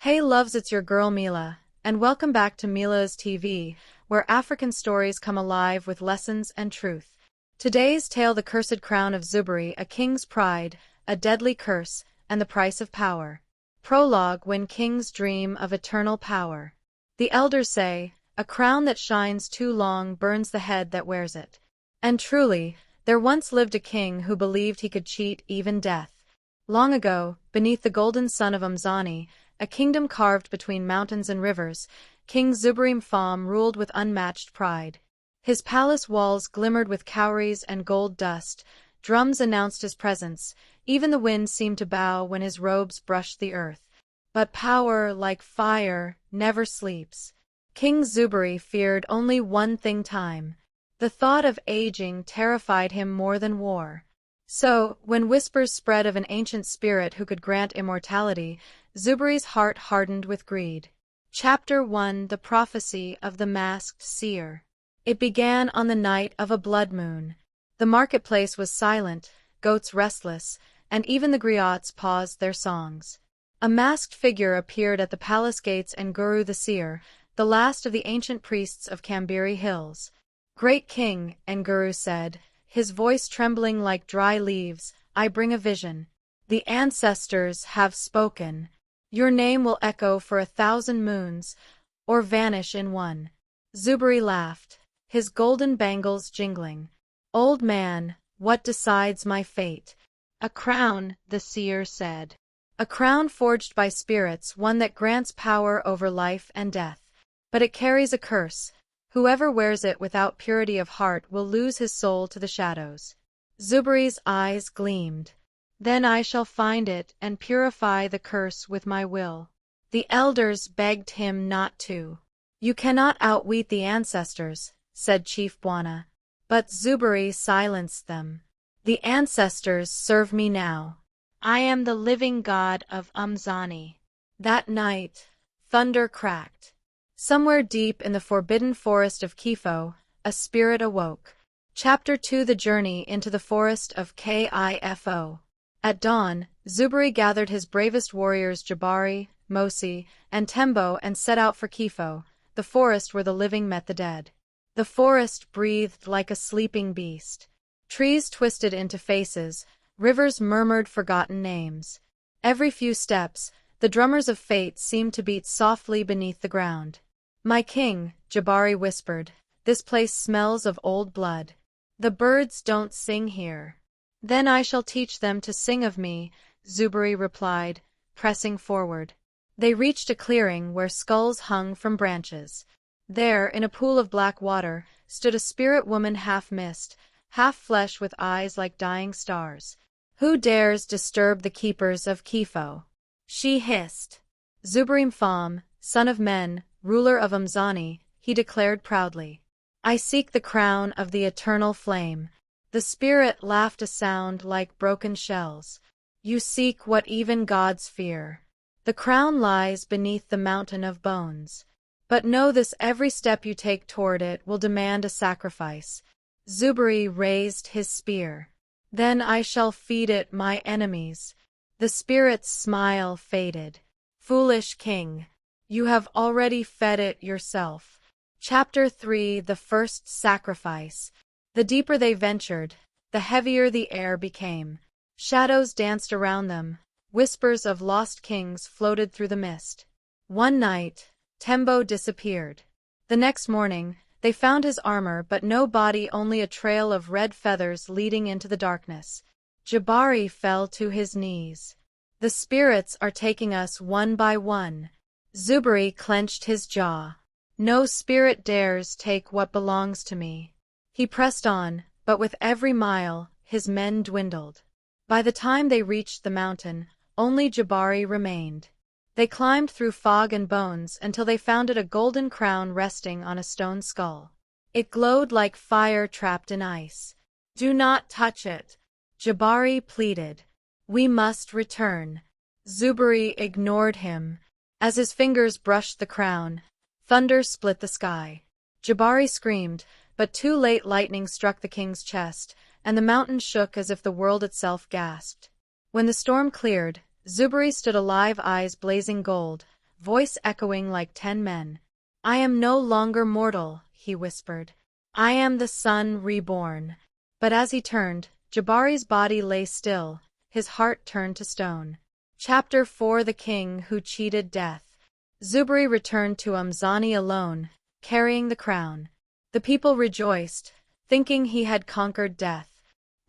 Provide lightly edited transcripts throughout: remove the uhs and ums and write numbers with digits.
Hey loves, it's your girl Meelah, and welcome back to Meelah's TV, where African stories come alive with lessons and truth. Today's tale: The Cursed Crown of Zuberi, a king's pride, a deadly curse, and the price of power. Prologue: When kings dream of eternal power. The elders say, a crown that shines too long burns the head that wears it. And truly, there once lived a king who believed he could cheat even death. Long ago, beneath the golden sun of Umzani, a kingdom carved between mountains and rivers, King Zuberi ruled with unmatched pride. His palace walls glimmered with cowries and gold dust, drums announced his presence, even the wind seemed to bow when his robes brushed the earth. But power, like fire, never sleeps. King Zuberi feared only one thing: time. The thought of aging terrified him more than war. So, when whispers spread of an ancient spirit who could grant immortality, Zuberi's heart hardened with greed. Chapter 1: The Prophecy of the Masked Seer. It began on the night of a blood moon. The marketplace was silent, goats restless, and even the griots paused their songs. A masked figure appeared at the palace gates, and Guru the Seer, the last of the ancient priests of Kambiri Hills. "Great king," Nguru said, his voice trembling like dry leaves, "I bring a vision. The ancestors have spoken. Your name will echo for 1,000 moons, or vanish in one." Zuberi laughed, his golden bangles jingling. "Old man, what decides my fate?" "A crown," the seer said. "A crown forged by spirits, one that grants power over life and death. But it carries a curse. Whoever wears it without purity of heart will lose his soul to the shadows." Zuberi's eyes gleamed. "Then I shall find it and purify the curse with my will." The elders begged him not to. "You cannot outwit the ancestors," said Chief Bwana. But Zuberi silenced them. "The ancestors serve me now. I am the living god of Umzani." That night, thunder cracked. Somewhere deep in the forbidden forest of Kifo, a spirit awoke. Chapter 2: The Journey into the Forest of Kifo. At dawn, Zuberi gathered his bravest warriors Jabari, Mosi, and Tembo and set out for Kifo, the forest where the living met the dead. The forest breathed like a sleeping beast. Trees twisted into faces, rivers murmured forgotten names. Every few steps, the drummers of fate seemed to beat softly beneath the ground. "My king," Jabari whispered, "this place smells of old blood. The birds don't sing here." "Then I shall teach them to sing of me," Zuberi replied, pressing forward. They reached a clearing where skulls hung from branches. There, in a pool of black water, stood a spirit woman, half mist, half flesh, with eyes like dying stars. "Who dares disturb the keepers of Kifo?" she hissed. "Zuberi, son of men, ruler of Umzani," he declared proudly. "I seek the crown of the eternal flame." The spirit laughed, a sound like broken shells. "You seek what even gods fear. The crown lies beneath the mountain of bones. But know this: every step you take toward it will demand a sacrifice." Zuberi raised his spear. "Then I shall feed it my enemies." The spirit's smile faded. "Foolish king, you have already fed it yourself." Chapter 3: The First Sacrifice. The deeper they ventured, the heavier the air became. Shadows danced around them, whispers of lost kings floated through the mist. One night, Tembo disappeared. The next morning, they found his armor but no body, only a trail of red feathers leading into the darkness. Jabari fell to his knees. "The spirits are taking us one by one." Zuberi clenched his jaw. "No spirit dares take what belongs to me." He pressed on, but with every mile, his men dwindled. By the time they reached the mountain, only Jabari remained. They climbed through fog and bones until they found it, a golden crown resting on a stone skull. It glowed like fire trapped in ice. "Do not touch it," Jabari pleaded. "We must return." Zuberi ignored him. As his fingers brushed the crown, thunder split the sky. Jabari screamed, but too late. Lightning struck the king's chest, and the mountain shook as if the world itself gasped. When the storm cleared, Zuberi stood alive, eyes blazing gold, voice echoing like 10 men. "I am no longer mortal," he whispered. "I am the sun reborn." But as he turned, Jabari's body lay still, his heart turned to stone. Chapter 4: The King Who Cheated Death. Zuberi returned to Umzani alone, carrying the crown. The people rejoiced, thinking he had conquered death.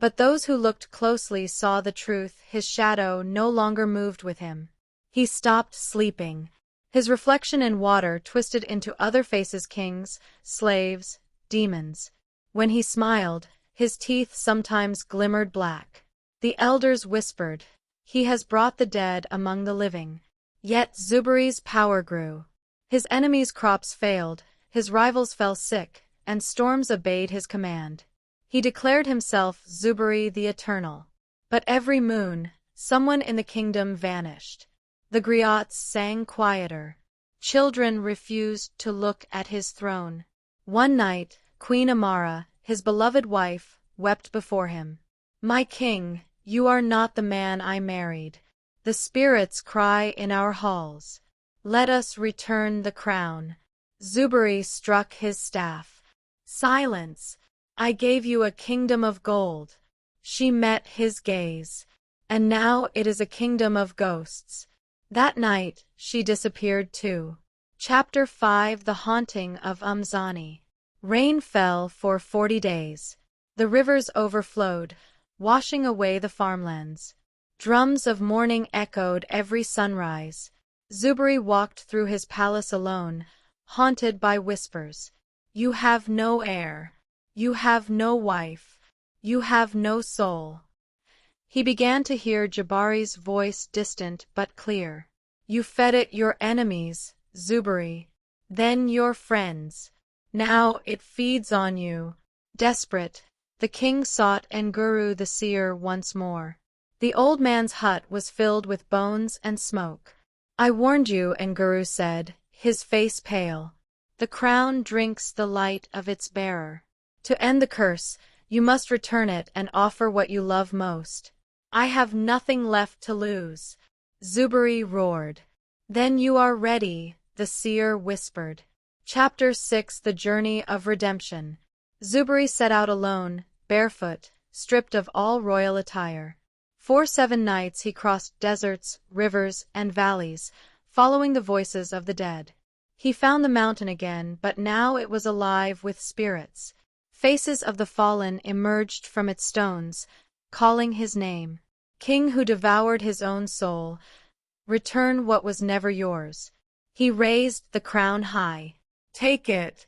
But those who looked closely saw the truth: his shadow no longer moved with him. He stopped sleeping. His reflection in water twisted into other faces: kings, slaves, demons. When he smiled, his teeth sometimes glimmered black. The elders whispered, "He has brought the dead among the living." Yet Zuberi's power grew. His enemies' crops failed, his rivals fell sick, and storms obeyed his command. He declared himself Zuberi the Eternal. But every moon, someone in the kingdom vanished. The griots sang quieter. Children refused to look at his throne. One night, Queen Amara, his beloved wife, wept before him. "My king, you are not the man I married. The spirits cry in our halls. Let us return the crown." Zuberi struck his staff. "Silence! I gave you a kingdom of gold." She met his gaze. "And now it is a kingdom of ghosts." That night, she disappeared too. Chapter 5: The Haunting of Umzani. Rain fell for 40 days. The rivers overflowed, washing away the farmlands. Drums of mourning echoed every sunrise. Zuberi walked through his palace alone, haunted by whispers. "You have no heir. You have no wife. You have no soul." He began to hear Jabari's voice, distant but clear. "You fed it your enemies, Zuberi. Then your friends. Now it feeds on you." Desperate, the king sought Nguru the seer once more. The old man's hut was filled with bones and smoke. "I warned you," Nguru said, his face pale. "The crown drinks the light of its bearer. To end the curse, you must return it and offer what you love most." "I have nothing left to lose," Zuberi roared. "Then you are ready," the seer whispered. Chapter 6: The Journey of Redemption. Zuberi set out alone, barefoot, stripped of all royal attire. For 7 nights he crossed deserts, rivers, and valleys, following the voices of the dead. He found the mountain again, but now it was alive with spirits. Faces of the fallen emerged from its stones, calling his name. "King who devoured his own soul, return what was never yours." He raised the crown high. Take it,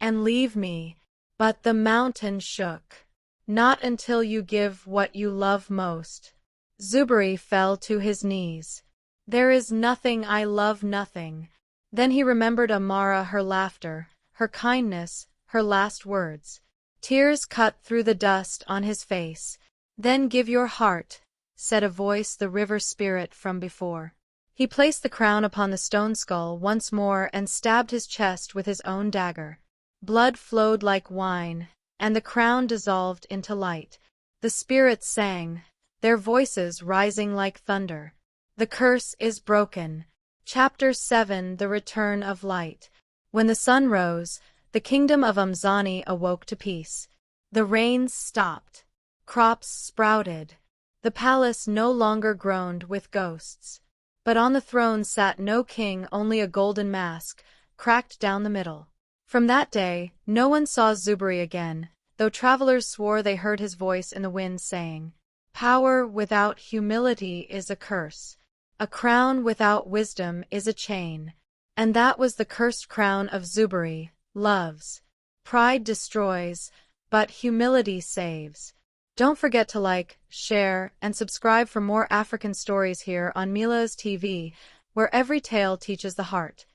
and leave me." But the mountain shook. "Not until you give what you love most." Zuberi fell to his knees. "There is nothing I love, nothing." Then he remembered Amara, her laughter, her kindness, her last words. Tears cut through the dust on his face. "Then give your heart," said a voice, the river spirit from before. He placed the crown upon the stone skull once more and stabbed his chest with his own dagger. Blood flowed like wine, and the crown dissolved into light. The spirits sang, their voices rising like thunder. The curse is broken. Chapter 7: The Return of Light. When the sun rose, the kingdom of Umzani awoke to peace. The rains stopped. Crops sprouted. The palace no longer groaned with ghosts. But on the throne sat no king, only a golden mask, cracked down the middle. From that day, no one saw Zuberi again, though travelers swore they heard his voice in the wind saying, "Power without humility is a curse. A crown without wisdom is a chain." And that was the cursed crown of Zuberi. Loves. Pride destroys, but humility saves. Don't forget to like, share, and subscribe for more African stories here on Meelah's TV, where every tale teaches the heart.